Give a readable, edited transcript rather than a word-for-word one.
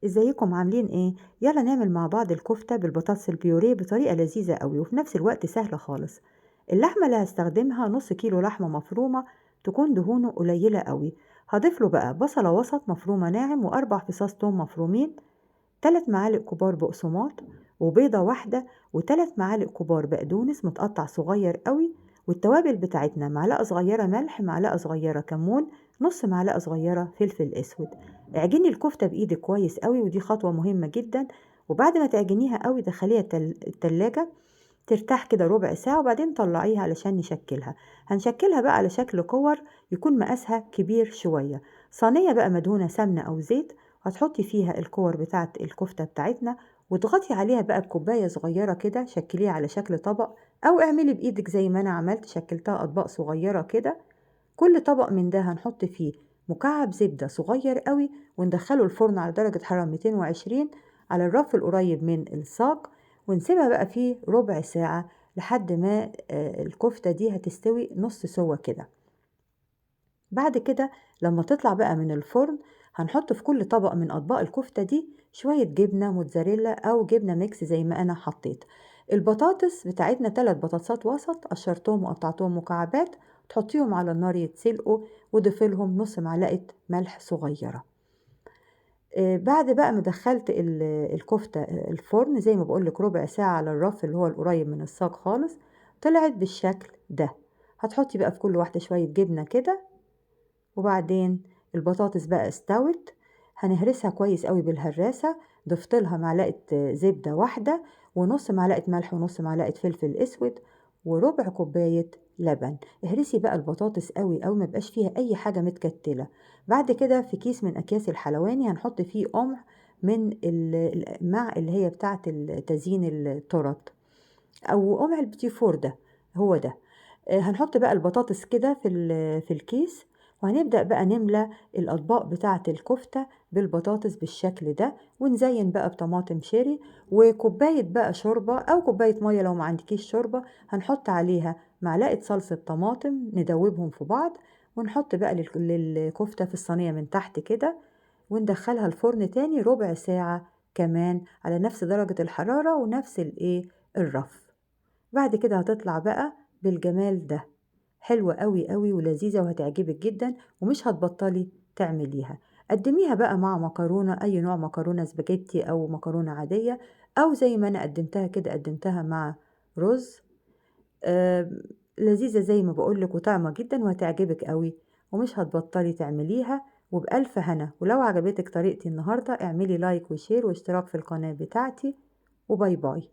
ازيكم عاملين ايه؟ يلا نعمل مع بعض الكفتة بالبطاطس البيوريه بطريقة لذيذة قوي وفي نفس الوقت سهلة خالص. اللحمة اللي هستخدمها نص كيلو لحمة مفرومة، تكون دهونه قليلة قوي. هضيف له بقى بصلة وسط مفرومة ناعم واربع فصاص توم مفرومين، 3 معالق كبار بقسماط، وبيضة واحدة، و3 معالق كبار بقدونس متقطع صغير قوي. والتوابل بتاعتنا معلقة صغيرة ملح، معلقة صغيرة كمون، نص معلقة صغيرة فلفل اسود. اعجني الكفتة بايدك كويس قوي ودي خطوة مهمة جدا. وبعد ما تعجنيها قوي دخليها التلاجة ترتاح كده ربع ساعة، وبعدين طلعيها علشان نشكلها. هنشكلها بقى على شكل كور يكون مقاسها كبير شوية. صينية بقى مدهونة سمنة أو زيت، هتحطي فيها الكور بتاعة الكفتة بتاعتنا، وتضغطي عليها بقى بكوباية صغيرة كده، شكليها على شكل طبق، أو اعملي بإيدك زي ما أنا عملت شكلتها أطباق صغيرة كده. كل طبق من ده هنحط فيه مكعب زبدة صغير قوي، وندخله الفرن على درجة حرارة 220 على الرف القريب من الصاج، ونسيبها بقى فيه ربع ساعة لحد ما الكفتة دي هتستوي نص سوا كده. بعد كده لما تطلع بقى من الفرن، هنحط في كل طبق من أطباق الكفتة دي شوية جبنة موتزاريلا أو جبنة ميكس زي ما أنا حطيت. البطاطس بتاعتنا 3 بطاطسات وسط، قشرتهم وقطعتهم مكعبات، تحطيهم على النار يتسلقوا، وضيفي لهم نص معلقة ملح صغيرة. بعد بقى ما دخلت الكفتة الفرن زي ما بقولك ربع ساعة على الرف اللي هو القريب من الصاج خالص، طلعت بالشكل ده. هتحطي بقى في كل واحدة شوية جبنة كده، وبعدين البطاطس بقى استوت، هنهرسها كويس قوي بالهراسة. ضفت لها معلقة زبدة واحدة، ونص معلقة ملح، ونص معلقة فلفل اسود، وربع كوباية لبن. اهرسي بقى البطاطس قوي قوي، ما بقاش فيها اي حاجة متكتلة. بعد كده في كيس من اكياس الحلواني هنحط فيه قمع من مع اللي هي بتاعة تزيين التورت، او قمع البيتي فور ده، هو ده. هنحط بقى البطاطس كده في الكيس، وهنبدأ بقى نملى الأطباق بتاعة الكفتة بالبطاطس بالشكل ده، ونزين بقى بطماطم شيري، وكوباية بقى شوربة أو كوباية مية لو ما عندكيش شوربة. هنحط عليها معلقة صلصة طماطم ندوبهم في بعض، ونحط بقى للكفتة في الصينية من تحت كده، وندخلها الفرن تاني ربع ساعة كمان على نفس درجة الحرارة ونفس الرف. بعد كده هتطلع بقى بالجمال ده، حلوة قوي قوي ولذيذة وهتعجبك جدا، ومش هتبطلي تعمليها. قدميها بقى مع مكرونة، أي نوع مكرونة، سباجيتي أو مكرونة عادية، أو زي ما أنا قدمتها كده قدمتها مع رز. آه، لذيذة زي ما بقولك وطعمة جدا وهتعجبك قوي، ومش هتبطلي تعمليها. وبألف هنا، ولو عجبتك طريقتي النهاردة اعملي لايك وشير واشتراك في القناة بتاعتي، وباي باي.